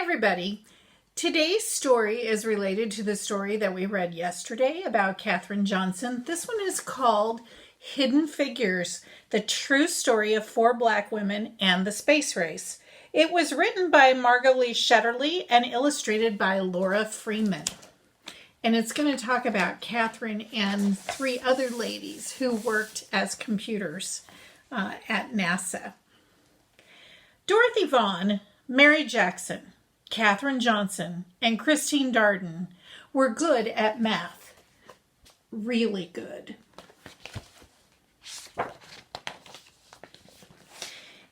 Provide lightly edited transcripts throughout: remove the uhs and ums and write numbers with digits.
everybody. Today's story is related to the story that we read yesterday about Katherine Johnson. This one is called Hidden Figures, the true story of 4 Black women and the space race. It was written by Margot Shetterly and illustrated by Laura Freeman. And it's going to talk about Katherine and 3 other ladies who worked as computers at NASA. Dorothy Vaughan, Mary Jackson, Katherine Johnson, and Christine Darden were good at math. Really good.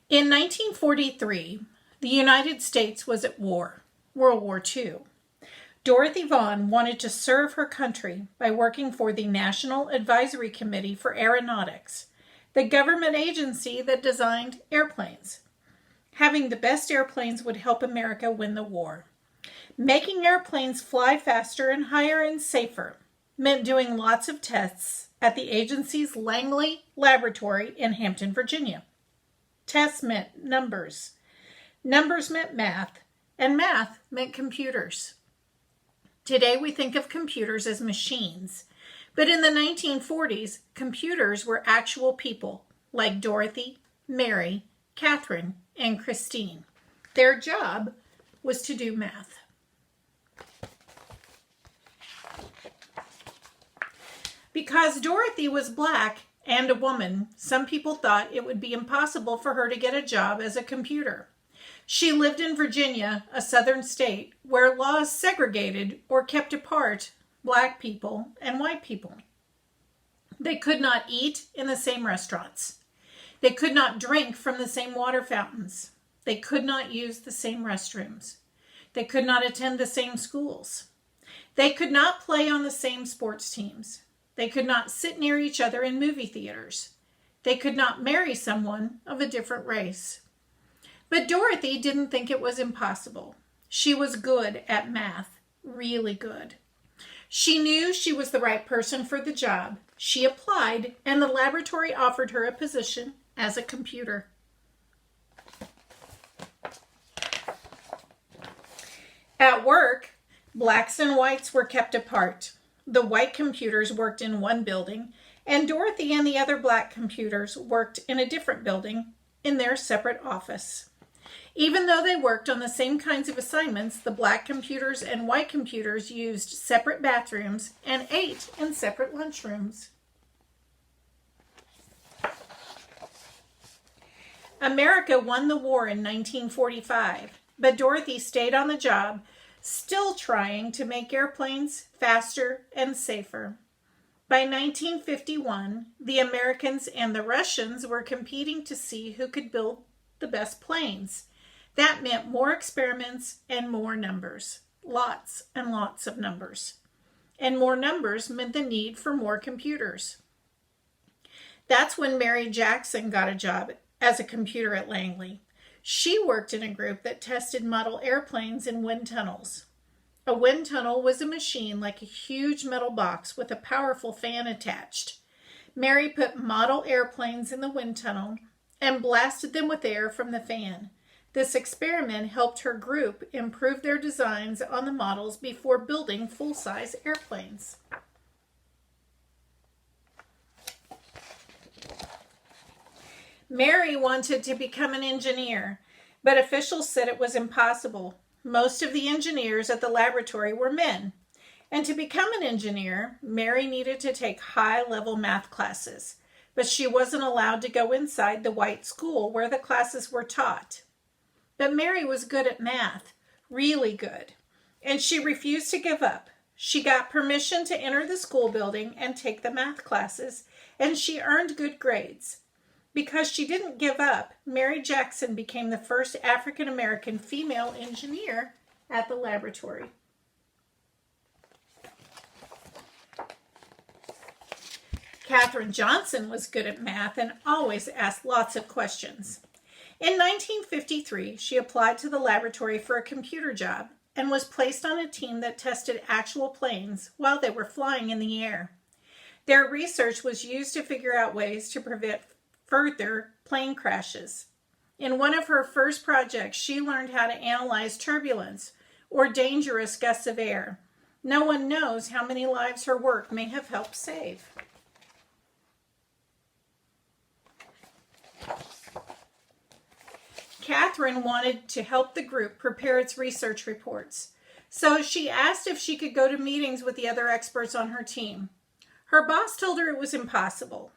In 1943, the United States was at war, World War II. Dorothy Vaughan wanted to serve her country by working for the National Advisory Committee for Aeronautics, the government agency that designed airplanes. Having the best airplanes would help America win the war. Making airplanes fly faster and higher and safer meant doing lots of tests at the agency's Langley Laboratory in Hampton, Virginia. Tests meant numbers. Numbers meant math, and math meant computers. Today we think of computers as machines, but in the 1940s, computers were actual people like Dorothy, Mary, Katherine, and Christine. Their job was to do math. Because Dorothy was Black and a woman, some people thought it would be impossible for her to get a job as a computer. She lived in Virginia, a southern state, where laws segregated or kept apart Black people and white people. They could not eat in the same restaurants. They could not drink from the same water fountains. They could not use the same restrooms. They could not attend the same schools. They could not play on the same sports teams. They could not sit near each other in movie theaters. They could not marry someone of a different race. But Dorothy didn't think it was impossible. She was good at math, really good. She knew she was the right person for the job. She applied, and the laboratory offered her a position as a computer. At work, Blacks and whites were kept apart. The white computers worked in one building, and Dorothy and the other Black computers worked in a different building in their separate office. Even though they worked on the same kinds of assignments, the Black computers and white computers used separate bathrooms and ate in separate lunchrooms. America won the war in 1945, but Dorothy stayed on the job, still trying to make airplanes faster and safer. By 1951, the Americans and the Russians were competing to see who could build the best planes. That meant more experiments and more numbers. Lots and lots of numbers. And more numbers meant the need for more computers. That's when Mary Jackson got a job as a computer at Langley. She worked in a group that tested model airplanes in wind tunnels. A wind tunnel was a machine like a huge metal box with a powerful fan attached. Mary put model airplanes in the wind tunnel and blasted them with air from the fan. This experiment helped her group improve their designs on the models before building full-size airplanes. Mary wanted to become an engineer, but officials said it was impossible. Most of the engineers at the laboratory were men, and to become an engineer, Mary needed to take high-level math classes, but she wasn't allowed to go inside the white school where the classes were taught. But Mary was good at math, really good, and she refused to give up. She got permission to enter the school building and take the math classes, and she earned good grades. Because she didn't give up, Mary Jackson became the first African-American female engineer at the laboratory. Katherine Johnson was good at math and always asked lots of questions. In 1953, she applied to the laboratory for a computer job and was placed on a team that tested actual planes while they were flying in the air. Their research was used to figure out ways to prevent further plane crashes. In one of her first projects, she learned how to analyze turbulence, or dangerous gusts of air. No one knows how many lives her work may have helped save. Catherine wanted to help the group prepare its research reports, so she asked if she could go to meetings with the other experts on her team. Her boss told her it was impossible.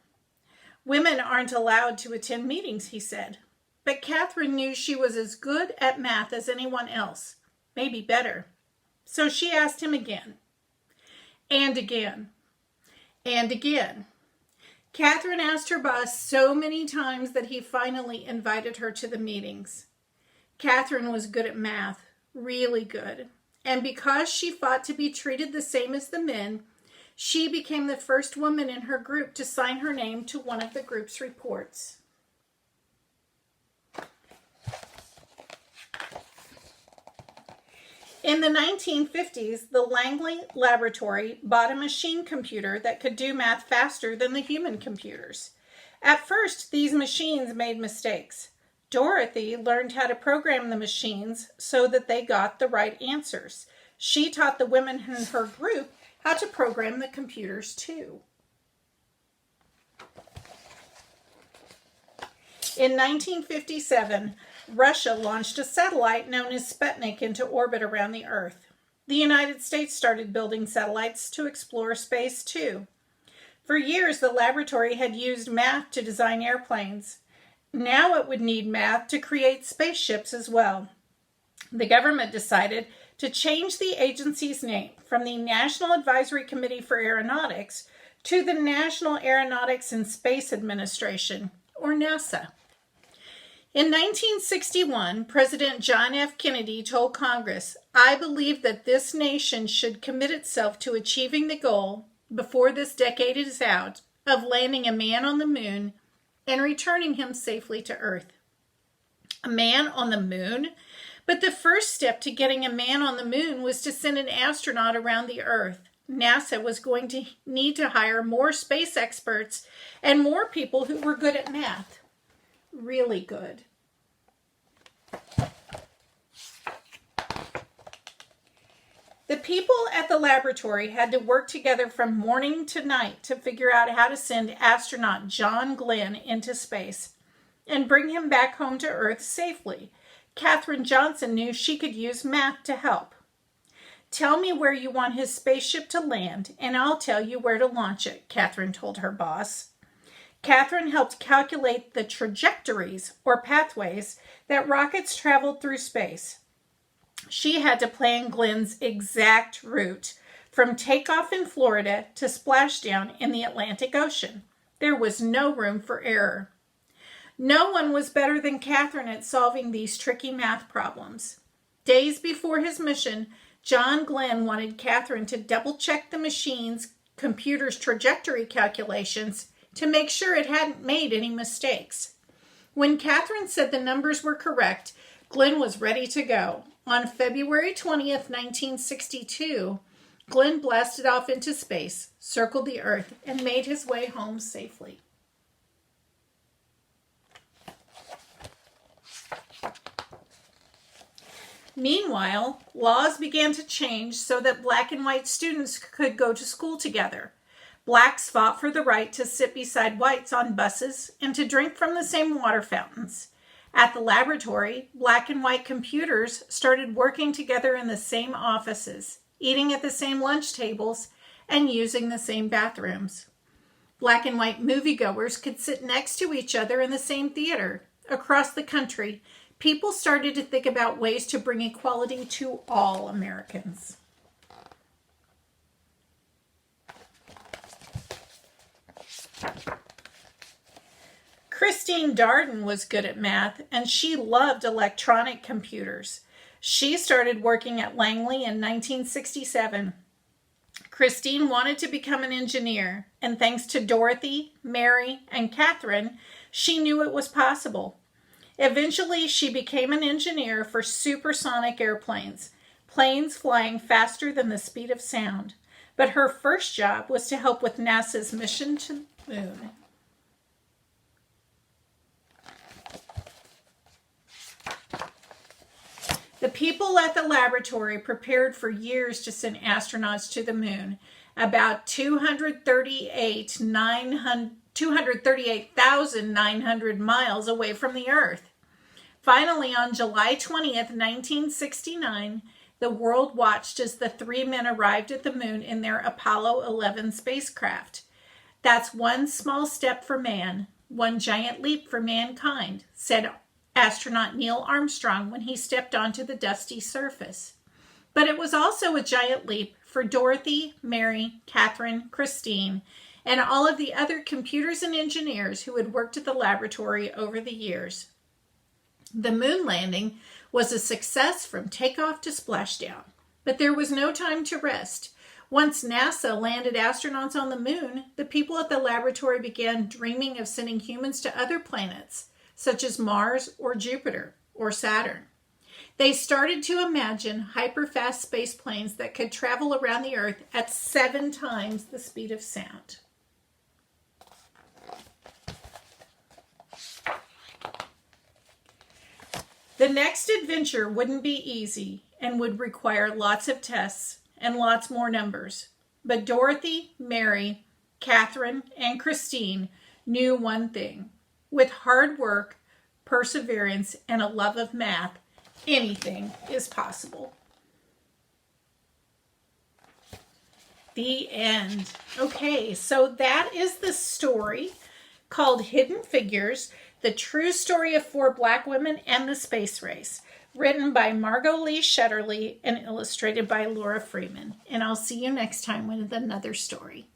Women aren't allowed to attend meetings, he said. But Catherine knew she was as good at math as anyone else, maybe better. So she asked him again, and again, and again. Catherine asked her boss so many times that he finally invited her to the meetings. Catherine was good at math, really good. And because she fought to be treated the same as the men, she became the first woman in her group to sign her name to one of the group's reports. In the 1950s, the Langley Laboratory bought a machine computer that could do math faster than the human computers. At first, these machines made mistakes. Dorothy learned how to program the machines so that they got the right answers. She taught the women in her group how to program the computers too. In 1957, Russia launched a satellite known as Sputnik into orbit around the Earth. The United States started building satellites to explore space too. For years, the laboratory had used math to design airplanes. Now it would need math to create spaceships as well. The government decided to change the agency's name from the National Advisory Committee for Aeronautics to the National Aeronautics and Space Administration, or NASA. In 1961, President John F. Kennedy told Congress, "I believe that this nation should commit itself to achieving the goal, before this decade is out, of landing a man on the moon and returning him safely to Earth." A man on the moon? But the first step to getting a man on the moon was to send an astronaut around the Earth. NASA was going to need to hire more space experts and more people who were good at math. Really good. The people at the laboratory had to work together from morning to night to figure out how to send astronaut John Glenn into space and bring him back home to Earth safely. Katherine Johnson knew she could use math to help. "Tell me where you want his spaceship to land, and I'll tell you where to launch it," Katherine told her boss. Katherine helped calculate the trajectories, or pathways, that rockets traveled through space. She had to plan Glenn's exact route, from takeoff in Florida to splashdown in the Atlantic Ocean. There was no room for error. No one was better than Katherine at solving these tricky math problems. Days before his mission, John Glenn wanted Katherine to double-check the machine's computer's trajectory calculations to make sure it hadn't made any mistakes. When Katherine said the numbers were correct, Glenn was ready to go. On February 20th, 1962, Glenn blasted off into space, circled the Earth, and made his way home safely. Meanwhile, laws began to change so that black and white students could go to school together. Blacks fought for the right to sit beside whites on buses and to drink from the same water fountains. At the laboratory, black and white computers started working together in the same offices, eating at the same lunch tables, and using the same bathrooms. Black and white moviegoers could sit next to each other in the same theater. Across the country, people started to think about ways to bring equality to all Americans. Christine Darden was good at math, and she loved electronic computers. She started working at Langley in 1967. Christine wanted to become an engineer, and thanks to Dorothy, Mary, and Catherine, she knew it was possible. Eventually, she became an engineer for supersonic airplanes, planes flying faster than the speed of sound. But her first job was to help with NASA's mission to the moon. The people at the laboratory prepared for years to send astronauts to the moon, about 238,900 miles away from the Earth. Finally, on July 20th, 1969, the world watched as the three men arrived at the moon in their Apollo 11 spacecraft. That's one small step for man, one giant leap for mankind, said astronaut Neil Armstrong when he stepped onto the dusty surface. But it was also a giant leap for Dorothy, Mary, Catherine, Christine, and all of the other computers and engineers who had worked at the laboratory over the years. The moon landing was a success from takeoff to splashdown, but there was no time to rest. Once NASA landed astronauts on the moon, the people at the laboratory began dreaming of sending humans to other planets, such as Mars or Jupiter or Saturn. They started to imagine hyper-fast space planes that could travel around the Earth at 7 times the speed of sound. The next adventure wouldn't be easy and would require lots of tests and lots more numbers. But Dorothy, Mary, Catherine, and Christine knew one thing. With hard work, perseverance, and a love of math, anything is possible. The end. Okay, so that is the story called Hidden Figures, the true story of 4 black women and the space race, written by Margot Lee Shetterly and illustrated by Laura Freeman. And I'll see you next time with another story.